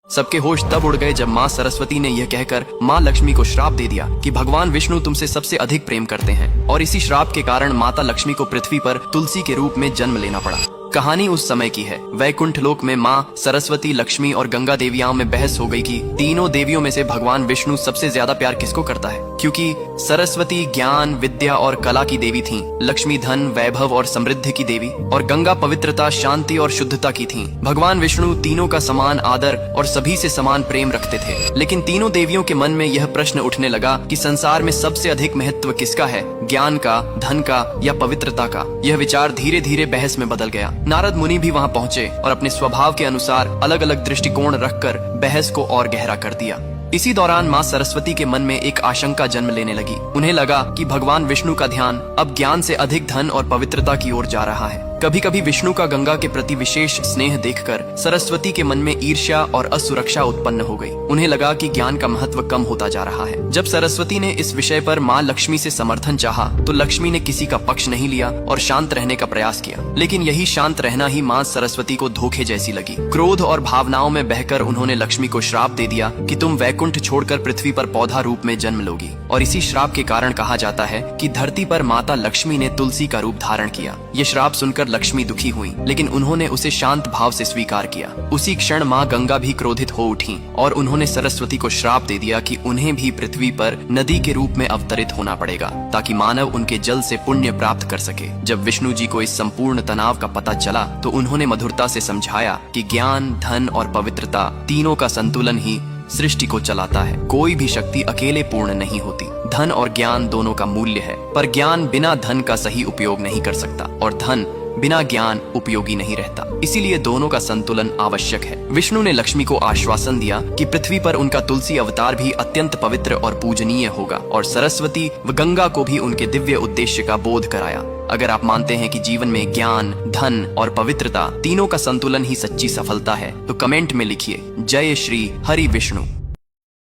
सबके होश तब उड़ गए जब माँ सरस्वती ने यह कहकर माँ लक्ष्मी को श्राप दे दिया कि भगवान विष्णु तुमसे सबसे अधिक प्रेम करते हैं, और इसी श्राप के कारण माता लक्ष्मी को पृथ्वी पर तुलसी के रूप में जन्म लेना पड़ा। कहानी उस समय की है। वैकुंठ लोक में माँ सरस्वती, लक्ष्मी और गंगा देवियाओं में बहस हो गई कि तीनों देवियों में से भगवान विष्णु सबसे ज्यादा प्यार किसको करता है। क्योंकि सरस्वती ज्ञान, विद्या और कला की देवी थीं, लक्ष्मी धन, वैभव और समृद्धि की देवी, और गंगा पवित्रता, शांति और शुद्धता की थीं। भगवान विष्णु तीनों का समान आदर और सभी से समान प्रेम रखते थे। लेकिन तीनों देवियों के मन में यह प्रश्न उठने लगा कि संसार में सबसे अधिक महत्व किसका है, ज्ञान का, धन का या पवित्रता का। यह विचार धीरे धीरे बहस में बदल गया। नारद मुनि भी वहां पहुंचे और अपने स्वभाव के अनुसार अलग अलग दृष्टिकोण रखकर बहस को और गहरा कर दिया। इसी दौरान माँ सरस्वती के मन में एक आशंका जन्म लेने लगी। उन्हें लगा कि भगवान विष्णु का ध्यान अब ज्ञान से अधिक धन और पवित्रता की ओर जा रहा है। कभी कभी विष्णु का गंगा के प्रति विशेष स्नेह देखकर सरस्वती के मन में ईर्ष्या और असुरक्षा उत्पन्न हो गई। उन्हें लगा कि ज्ञान का महत्व कम होता जा रहा है। जब सरस्वती ने इस विषय पर माँ लक्ष्मी से समर्थन चाहा तो लक्ष्मी ने किसी का पक्ष नहीं लिया और शांत रहने का प्रयास किया। लेकिन यही शांत रहना ही माँ सरस्वती को धोखे जैसी लगी। क्रोध और भावनाओं में बहकर उन्होंने लक्ष्मी को श्राप दे दिया कि तुम वैकुंठ छोड़कर पृथ्वी पर पौधा रूप में जन्म लोगी। और इसी श्राप के कारण कहा जाता है कि धरती पर माता लक्ष्मी ने तुलसी का रूप धारण किया। ये श्राप सुनकर लक्ष्मी दुखी हुई, लेकिन उन्होंने उसे शांत भाव से स्वीकार किया। उसी क्षण माँ गंगा भी क्रोधित हो उठी और उन्होंने सरस्वती को श्राप दे दिया कि उन्हें भी पृथ्वी पर नदी के रूप में अवतरित होना पड़ेगा, ताकि मानव उनके जल से पुण्य प्राप्त कर सके। जब विष्णु जी को इस संपूर्ण तनाव का पता चला तो उन्होंने मधुरता से समझाया कि ज्ञान, धन और पवित्रता तीनों का संतुलन ही सृष्टि को चलाता है। कोई भी शक्ति अकेले पूर्ण नहीं होती। धन और ज्ञान दोनों का मूल्य है, पर ज्ञान बिना धन का सही उपयोग नहीं कर सकता और धन बिना ज्ञान उपयोगी नहीं रहता। इसीलिए दोनों का संतुलन आवश्यक है। विष्णु ने लक्ष्मी को आश्वासन दिया कि पृथ्वी पर उनका तुलसी अवतार भी अत्यंत पवित्र और पूजनीय होगा, और सरस्वती व गंगा को भी उनके दिव्य उद्देश्य का बोध कराया। अगर आप मानते हैं कि जीवन में ज्ञान, धन और पवित्रता तीनों का संतुलन ही सच्ची सफलता है तो कमेंट में लिखिए जय श्री हरि विष्णु।